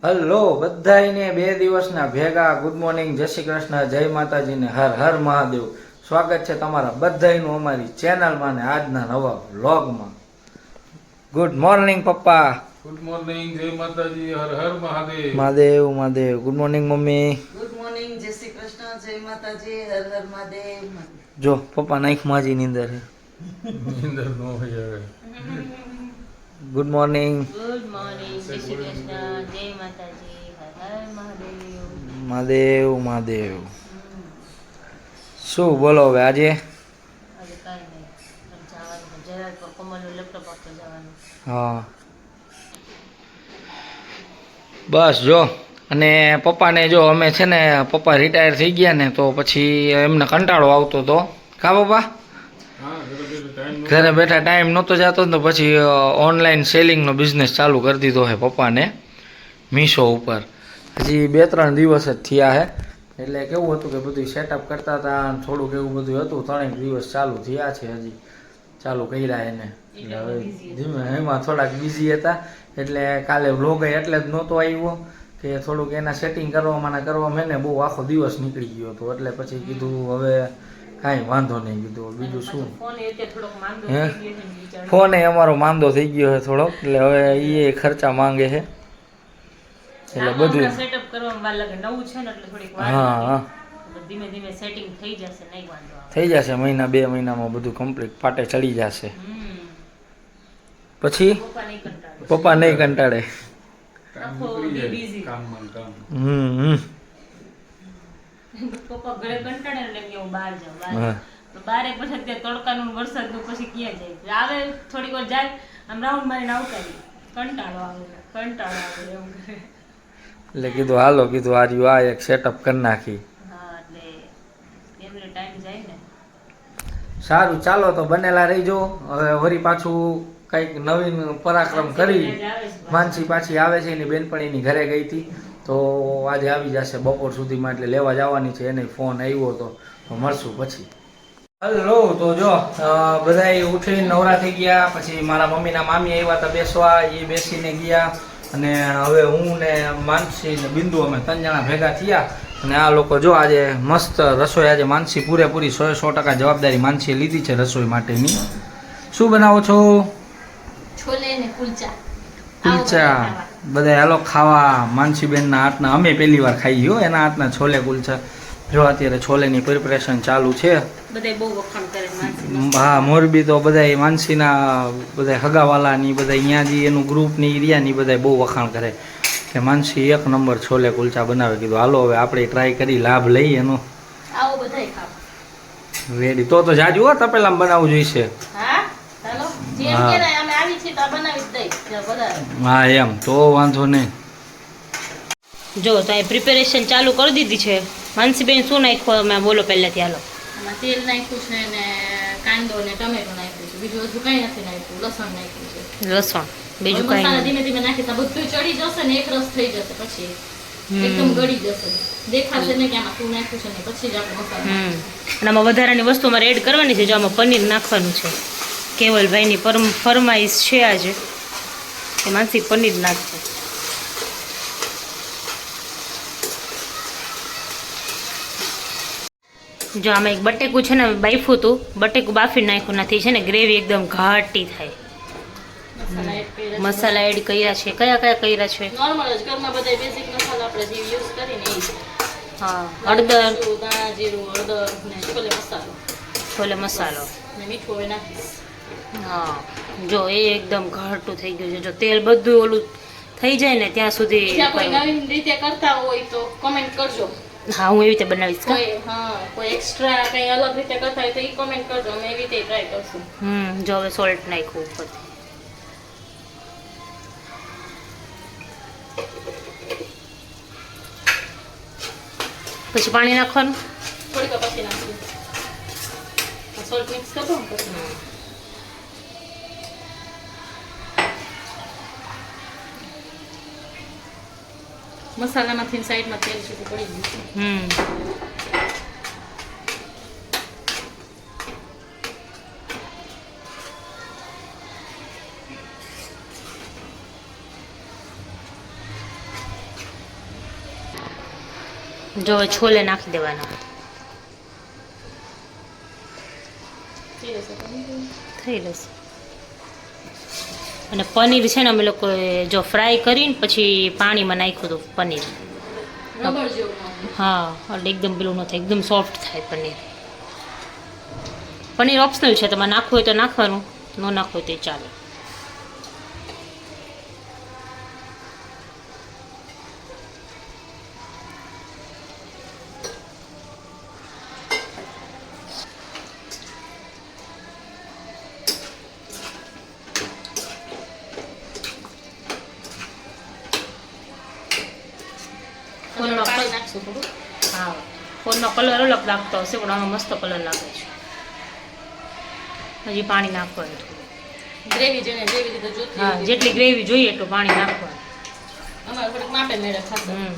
Hello બધાઈને 2 દિવસના ભેગા good morning, જય શ્રી કૃષ્ણ, જય માતાજીને હર હર મહાદેવ. સ્વાગત છે તમારા બધાનું અમારી ચેનલમાં ને આજના નવા વ્લોગમાં. ગુડ મોર્નિંગ પપ્પા. ગુડ મોર્નિંગ, જય માતાજી, હર હર મહાદેવ. મહાદેવ મહાદેવ. ગુડ મોર્નિંગ મમ્મી. ગુડ મોર્નિંગ, જય શ્રી કૃષ્ણ, જય માતાજી, હર હર મહાદેવ. જો પપ્પા નાઈખમાં હજી નીંદર છે. નીંદર નો હોય હવે. Good morning. ગુડ મોર્નિંગ, જય શ્રી કૃષ્ણ, જય માતાજી, હર હર મહાદેવ. મહાદેવ મહાદેવ. શું બોલો હવે આજે? આજે કાંઈ નહીં, જવાનું જરાક કોમલનું લેપટોપ આપવા જવાનું. હા બસ જો. અને પપ્પાને જો અમે છે ને પપ્પા રિટાયર થઈ ગયા ને તો પછી એમને કંટાળો આવતો હતો. કા પપ્પા? ઘરે બેઠા ટાઈમ નહોતો જતો ને તો પછી ઓનલાઈન સેલિંગનો બિઝનેસ ચાલુ કરી દીધો છે પપ્પાને મીશો ઉપર. હજી 2-3 દિવસ જ થયા છે. એટલે કેવું હતું કે બધું સેટઅપ કરતા હતા અને થોડુંક એવું બધું હતું. 3 દિવસ ચાલુ થયા છે, હજી ચાલુ કર્યા એને. એટલે હવે ધીમે એમાં થોડાક બિઝી હતા. એટલે કાલે વ્લોગ એટલે જ નહોતો આવ્યો કે થોડુંક એના સેટિંગ કરવામાં એને બહુ આખો દિવસ નીકળી ગયો હતો. એટલે પછી કીધું હવે કાંઈ વાંધો નહીં, કીધું બીજું શું. હે ફોન અમારો માંદો થઈ ગયો છે થોડોક, એટલે હવે એ ખર્ચા માંગે છે. એટલે બધું સેટઅપ કરવામાં વાર લાગે, નવું છે ને એટલે થોડીક વાર હા લાગે. હા ધીમે ધીમે સેટિંગ થઈ જશે, નહીં વાંધો આવે. થઈ જશે. 1-2 મહિનામાં બધું કમ્પ્લીટ પાટે ચડી જશે. હમ. પછી પપ્પા નહીં કંટાળે. પપ્પા નહીં કંટાળે. આખો દી busy. કામમાં ને કામ. પપ્પા ઘરે કંટાળે એટલે કે હું બહાર જાઉં, બહાર હા. જાઉં. તો બારે પછી અત્યારે તડકાનું ને વરસાદનું પછી ક્યાં જાય? આવે થોડીક વાર જાય, આમ રાઉન્ડ મારીને આવતા રહીએ. કંટાળો આવે એવું કરે. એટલે કીધું હાલો, કીધું આર્યું આ એક સેટઅપ કરી નાખી. હા, એટલે એમને ટાઈમ જાય ને. સારું ચાલો તો બનેલા રહીજો. હવે વળી પાછું કંઈક નવીન પરાક્રમ કરી. માનસી પાછી આવે છે, એની બેનપણીની ઘરે ગઈ હતી તો આજે આવી જશે બપોર સુધીમાં. એટલે લેવા જવાની છે. એને ફોન આવ્યો હતો તો મળશું પછી. હલો તો જો બધા ઉઠીને નવરા થઈ ગયા. પછી મારા મમ્મીના મામી આવ્યા હતા બેસવા, એ બેસીને ગયા. અને હવે હું ને માનસી ને બિંદુ અમે 3 જણા ભેગા થયા. અને આ લોકો જો આજે મસ્ત રસોઈ, આજે માનસી પૂરેપૂરી 100% જવાબદારી માનસીએ લીધી છે રસોઈ માટેની. શું બનાવો છો? છોલે ને કુલચા. કુલચા. બધા હાલો ખાવા. માનસીબેનના હાથના અમે પહેલી વાર ખાઈ ગયો, એના હાથના છોલે કુલચા. જો અત્યારે છોલેની પ્રિપરેશન ચાલુ છે. બધાય બહુ વખાણ કરે માનસી. હા, મોરબી તો બધા માનસીના બધા હગાવાલાની બધા અહીંયા જે એનું ગ્રુપની એરિયાની બધા બહુ વખાણ કરે કે માનસી 1 નંબર છોલે કુલચા બનાવે. કીધું હાલો હવે આપણે ટ્રાય કરી, લાભ લઈ એનો. આવો બધાય ખાવા. રેડી તો જાજુ હો તપેલામાં બનાવવું જોઈશે. હા, ચાલો. જેમ હા. કે ને અમે આવી છીએ તો આ બનાવી જ દઈ. વધારે. હા એમ તો વાંધો નહીં. જો તો એ પ્રિપેરેશન ચાલુ કરી દીધી છે. માનસીબેન શું નાખ્યું અમે બોલો પહેલાથી? હાલો. એમાં તેલ નાખ્યું છે ને કાંદો ને ટમેટો નાખ્યું છે, બીજું હજુ કઈ નથી નાખ્યું, લસણ નાખ્યું છે. લસણ, બીજું હવે મસાલા કઈ ધીમે ધીમે નાખી તો બધું ચડી જશે ને એક રસ થઈ જશે, પછી એકદમ ગળી જશે, દેખાશે ને કે આમાં શું નાખ્યું છે ને પછી જ આપણે મસાલો અને આમાં વધારાની વસ્તુ અમારે એડ કરવાની છે. જો આમાં પનીર નાખવાનું છે. કેવલભાઈની ફરમાઈશ છે આજે કે માનસી પનીર નાખશે. જો આમાં એક બટેકું છે ને બાફ્યું હતું, બટેકું બાફી નાખ્યું નથી છે ને ગ્રેવી એકદમ ઘાટી થાય. મસાલા એડ કર્યા મસાલા એડ કર્યા છે. કયા કયા કર્યા છે? નોર્મલ જ ઘરમાં બધા બેઝિક મસાલા આપણે જે યુઝ કરીને એ જ. હા, હળદર, મરચું, ધાણા જીરું, હળદર ને છોલે મસાલો છોલે મસાલો. ને મીઠું હવે નાખીશ. હા, જો એ એકદમ ઘાટું થઈ ગયું છે. જો તેલ બધું ઓલું થઈ જાય ને ત્યાં સુધી. જ્યાં કોઈ નવીન રીતે કરતા હોય તો કમેન્ટ કરજો. હા, હું એવી રીતે બનાવીશ. કોઈ એક્સ્ટ્રા કઈ અલગ રીતે કરતા હોય તો એ કમેન્ટ કરજો, અમે એવી રીતે ટ્રાય કરશું. જો હવે સોલ્ટ નાખ્યું ઉપરથી. પછી પાણી નાખવાનું. થોડીક વાર પછી નાખીએ. સોલ્ટ મિક્સ કરજો ને પછી. મસાલામાંથી સાઈડમાં તેલ સુધી પડી ગયું છે. જો હવે છોલે નાખી દેવાના થઈ જશે પનીર. થઈ જશે. અને પનીર છે ને અમે લોકોએ જો ફ્રાય કરીને પછી પાણીમાં નાખ્યું હતું પનીર. રબર જેવું ન હોય. હા એટલે એકદમ પેલું ન થાય, એકદમ સોફ્ટ થાય પનીર. પનીર ઓપ્શનલ છે, તમારે નાખવું હોય તો નાખવાનું, ન નાખવું હોય તો ચાલે. ફોનમાં પાણી નાખશું થોડું. હા ફોનમાં કલર અલગ લાગતો હશે પણ આમાં મસ્ત કલર લાગે છે. હજી પાણી નાખવાનું થોડું. ગ્રેવી જેને જેવી રીતે જોતી હા હોય. જેટલી ગ્રેવી જોઈએ એટલું પાણી નાખવાનું. અમારે થોડીક માપે મેળે ખાશે. હમ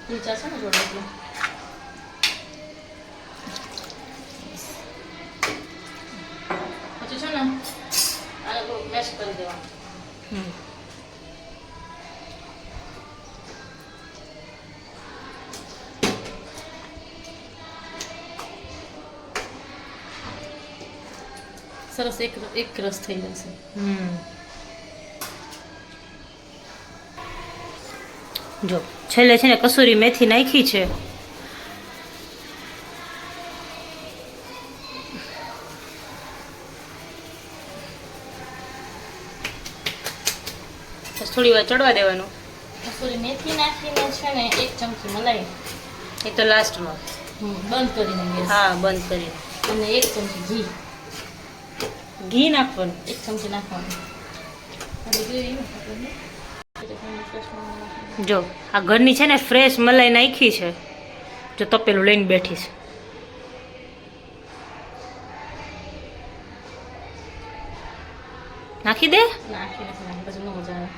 નીચા છે ને જોડે એટલે. પછી છે ને આને થોડુંક મેશ કરી દેવાનું. હમ સરસ એક રસ થઈ જશે. હમ જો છેલ્લે છે ને કસૂરી મેથી નાખી છે. બસ થોડી વાર ચડવા દેવાનું. કસૂરી મેથી નાખીને છે ને 1 ચમચી મલાઈ એ તો લાસ્ટમાં. બંધ કરીને ગેસ. હા બંધ કરીને અને 1 ચમચી ઘી. ઘી નાખવાનું. 1 ચમચી નાખવાનું. હવે ગ્રેવી નાખવાની. જો આ ઘરની છે ને ફ્રેશ મલાઈ નાખી છે. જો તપેલું લઈને બેઠી છે. નાખી દે. નાખીને પછી ન મજા આવે.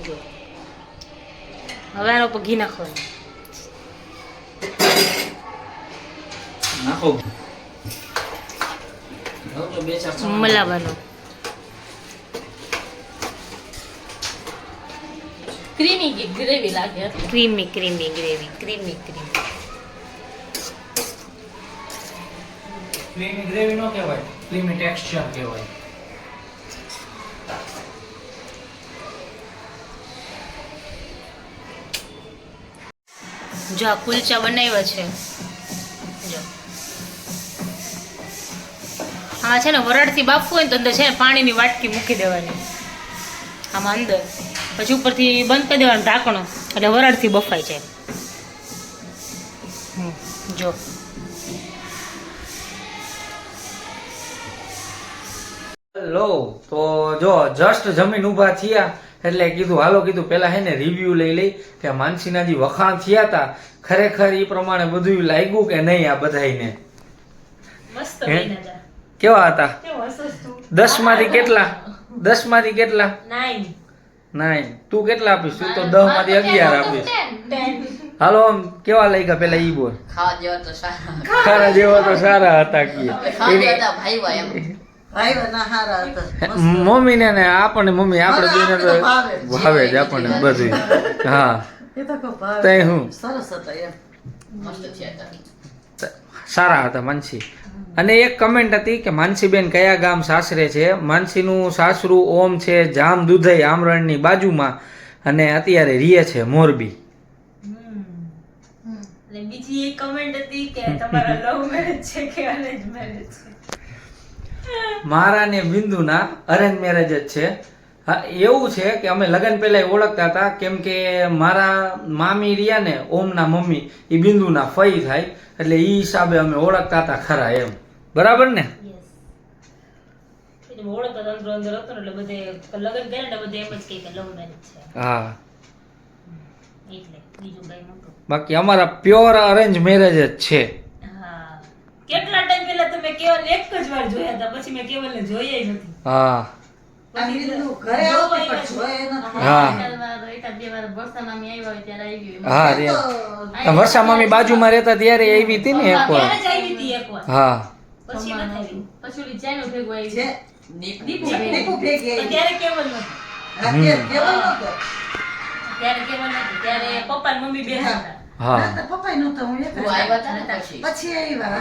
જો હવે આના ઉપર ઘી નાખવાનું. નાખો બે ચાર મલાવાનું. ક્રીમી ગ્રેવી લાગે. Creamy creamy gravy. Creamy creamy. Creamy gravy નો કહેવાય, ક્રીમી ટેક્સચર કહેવાય. જો આ કુલચા બનાવ્યા છે. જો હા છે ને વરાળથી બાફવું હોય ને તો અંદર છે ને પાણીની વાટકી મૂકી દેવાની આમાં અંદર, પછી ઉપરથી બંધ કરી દેવાનું ઢાંકણું એટલે વરાળથી બફાઈ જાય. જો લો તો જો જસ્ટ જમીન ઊભા થયા એટલે કીધું હાલો કીધું પેલા હે ને રિવ્યુ લઈ લઈ કે માનસીના જે વખાણ થયા હતા ખરેખર એ પ્રમાણે બધું લાગ્યું કે નહીં આ બધાયને. મસ્ત હે? બન્યા હતા. કેવા હતા? કેવું હસસ તું? 10 માંથી કેટલા? 10 માંથી કેટલા? 9 9. તું કેટલા આપીશ? તું તો 10 માંથી 11 આપીશ. 10 હાલો આમ કેવા લાગ્યા પેલા ઈ બોલ. ખાવા જેવા તો સારા ખારા જેવા તો સારા હતા કે ખાવા જેવા હતા ભાઈવા એમ ભાઈ ના હારા હતા મમ્મીને ને આપણને મમ્મી આપણે મને જોઈને તો આપણે તો ભાવે જ આપણને બધું. હા એ તો કહું ભાવે તઈ હું સરસ હતા એમ મસ્ત થયા હતા સારા હતા માનસી. અને એક કમેન્ટ હતી કે માનસીબેન કયા ગામ સાસરે છે? માનસીનું સાસરું ઓમ છે જામ દુધઈ આમરણની બાજુમાં અને અત્યારે રીએ છે મોરબી. અને બીજી એક કમેન્ટ હતી કે તમારા લવ મેરેજ છે કે અરેન્જ મેરેજ છે? મારા ને બિંદુના અરેન્જ મેરેજ જ છે. હા એવું છે કે અમે લગ્ન પહેલા ઓળખતા હતા કેમ કે મારા મામી રહ્યા ને ઓમના મમ્મી એ બિંદુના ફઈ થાય એટલે એ હિસાબે અમે ઓળખતા હતા ખરા એમ. બરાબર ને? એટલે ઓળખતા અંદર અંદર હતો ને એટલે બધે લગ્ન કર્યા ને બધે એમ જ કહે કે લવ મેરેજ છે. હા એટલે બીજું કઈ નહોતું. બાકી અમારા પ્યોર અરેન્જ મેરેજ જ છે. હા કેટલા ટાઈમ પહેલા તમે કેવલ એક જ વાર જોયા હતા, પછી મેં કેવલને જોયા નથી. હા આ બીજું ઘરે આવતી પણ જોયે નથી હા એકાદ બે વાર વર્ષા મામી આવ્યા હોય ત્યારે આવી ગયું. હા રે વર્ષા મામી બાજુમાં રહેતા ત્યારે આવી હતી ને એક વાર. ત્યારે જ આવી હતી એકવાર, હા પછી નથી આવી. પછી ઓલી ચાઈનો ભેગો આવી છે દીપુ દીપુ ભેગી પણ આવી. ત્યારે કેવલ નથી. અત્યારે કેવલ નહોતો. ત્યારે કેવલ નહોતું, ત્યારે પપ્પા ને મમ્મી બે હતા. હા ના, તો પપ્પાય નહોતા, હું એક જ. તું આવ્યા હતા ને પછી પછી આવ્યા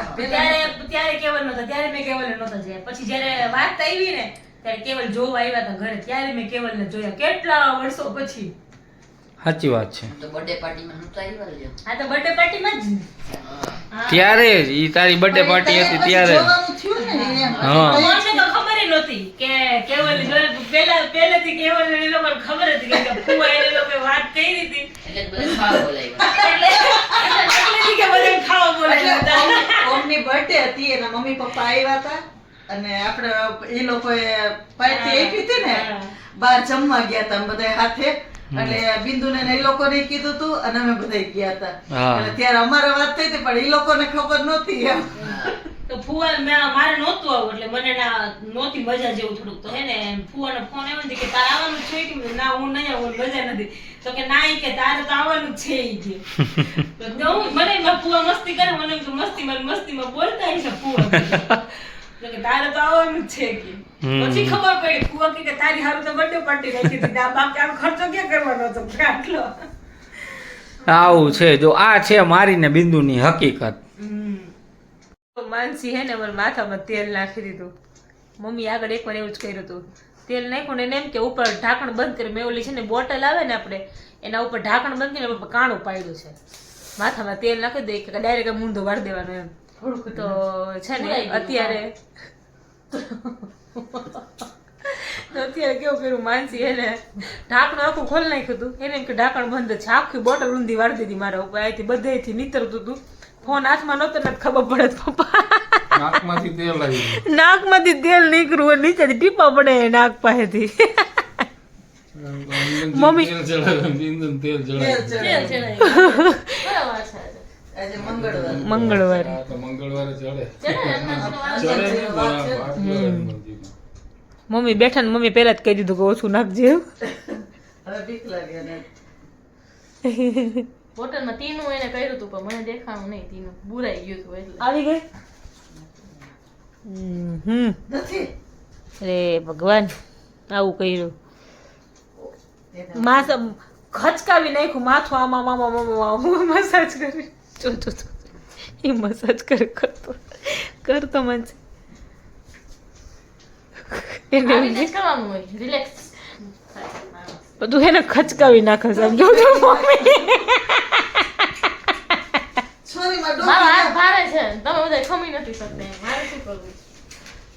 ત્યારે કેવલ નહોતા, ત્યારે મેં કેવલ નહોતા જોયા. પછી જ્યારે વાત આવી ને ત્યારે કેવલ જોવા આવ્યા હતા ઘરે, ત્યારે મેં કેવલ ને જોયા કેટલા વર્ષો પછી. સાચી વાત છે. તો બર્થડે પાર્ટીમાં નહોતા આવ્યા લ્યો. આ તો બર્થડે પાર્ટીમાં જ ને. હા. ત્યારે જ ઈ તારી બર્થડે પાર્ટી હતી ત્યારે જોવાનું થયું ને એમ. હા અમને તો ખબર ય નહોતી કે કેવલ પહેલેથી કેવલ ને એ લોકોને ખબર હતી કે ફુવા એને લોકોએ વાત કરી હતી એટલે જ બધા ખાવા બોલાવ્યા. એટલેથી કે બધાને ખાવા બોલાવ્યા હતા. ઓમની બર્થડે હતી, એના મમ્મી પપ્પા આવ્યા હતા અને આપણે એ લોકોએ પાર્ટી આપી હતી ને, હા. બહાર જમવા ગયા હતા અમે બધા હાથે. એટલે બિંદુને ને એ લોકોને કીધું તું અને અમે બધા ગયા હતા. હા. એટલે ત્યારે અમારે વાત થઈ હતી પણ એ લોકોને ખબર નહોતી એમ. તો ફુવા મારે નહોતું આવું એટલે મને નહોતી મજા જેવું થોડુંક. તો હે ને ફુવાનો ફોન આવ્યો ને કે તારે આવવાનું છે કે ના હું નહીં આવું, મજા નથી. તો કે ના ઈ કે તારે તો આવવાનું જ છે ઈ કે. તો હું મને ફુવા મસ્તી કરે, મને એમ કે મસ્તીમાં બોલતા હશે ફુવા. તો કે તારે તો આવવાનું જ છે કે. પછી ખબર પડી ફુવા કે તારી હારું તો બર્થડે પાર્ટી રાખી દીધી, આ બાપ આમ ખર્ચો ક્યાં કરવાનો હતો આટલો. આવું છે. જો આ છે મારી ને બિંદુની હકીકત. માનસી હે ને મારા માથામાં તેલ નાખી દીધું. મમ્મી આગળ એકવાર એવું જ કર્યું હતું. તેલ નાખ્યું ને એને એમ કે ઉપર ઢાંકણ બંધ કરી. મેં ઓલી છે ને બોટલ આવે ને આપણે એના ઉપર ઢાંકણ બંધ કરીને ઉપર કાણું પાડ્યું છે. માથામાં તેલ નાખી દે કે ડાયરેક્ટ મૂંધો વાળી દેવાનો એમ. તો છે ને અત્યારે કેવું કર્યું માનસી એને ઢાંકણું આખું ખોલી નાખ્યું હતું. એને એમ કે ઢાંકણ બંધ છે, આખી બોટલ ઊંધી વાળી દીધી મારા ઉપર. અહીંથી બધેથી નીતરતું હતું. ફોન હાથમાં નહોતો ને ખબર પડે તો પપ્પા નાકમાંથી તેલ આવી ગયું. નાકમાંથી તેલ નીકળ્યું અને નીચેથી ટીપા પડે નાક પાસેથી. મમ્મી. તેલ ચડાવ્યું, બિંદુને તેલ ચડાવ્યું. તેલ ચડાવ્યું. બરાબર છે. આજે મંગળવાર. મંગળવારે આ તો મંગળવારે ચડે. ચડે એમના જીવનમાં. ચડે ને પણ આ ભાગ્યવાન મંદિરમાં. મમ્મી બેઠા ને મમ્મી પહેલા જ કહી દીધું કે ઓછું નાખજે. હવે બીક લાગે ને. હોટલમાં તીનું એને કર્યું હતું પણ મને દેખાણું નહીં. તીનું બુરાઈ ગયું હતું એટલે. આવી ગઈ. નથી. અરે ભગવાન આવું કર્યું. માસ ખચકાવી નાખ્યું માથું આમાં આમાં મસાજ કરી. જો એ મસાજ કરે કરતો મન છે. એને આવી રીતે જ કરવાનું હોય. રિલેક્સ. બધું એને ખચકાવી નાખે છે આમ જોજો મમ્મી. છોરીમાં મારો હાથ ડોકી ભારે છે. તમે બધા ખમી નથી શકતા. મારે શું કરવું?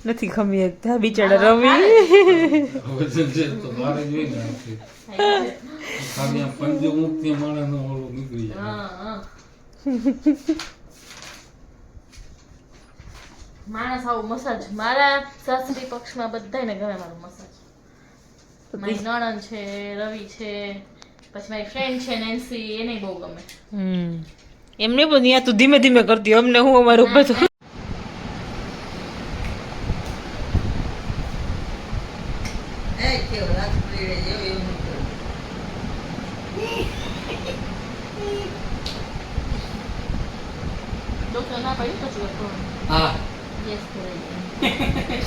નથી ખમી એકતા બિચારા રવિ. વજન છે તો મારે જોઈને આપી. ખાલી આ પંજો મુક્તિ માણસનો ઓલું નીકળી જાય. હા, હા. માણસ આવું મસાજ મારા સાસરી પક્ષમાં બધાયને ગમે મારો મસાજ. મારી નણંદ છે, રવિ છે, પછી મારી ફ્રેન્ડ છે નેન્સી, એને બહુ ગમે. એમને પણ ત્યાં તું ધીમે ધીમે કરતી અમને હું અમારું બધું. એ કેવું રાત પડી એવું એવું નહીં કરવું. ડોક્ટર ના પાડી પછી હા યસ કરાઈ.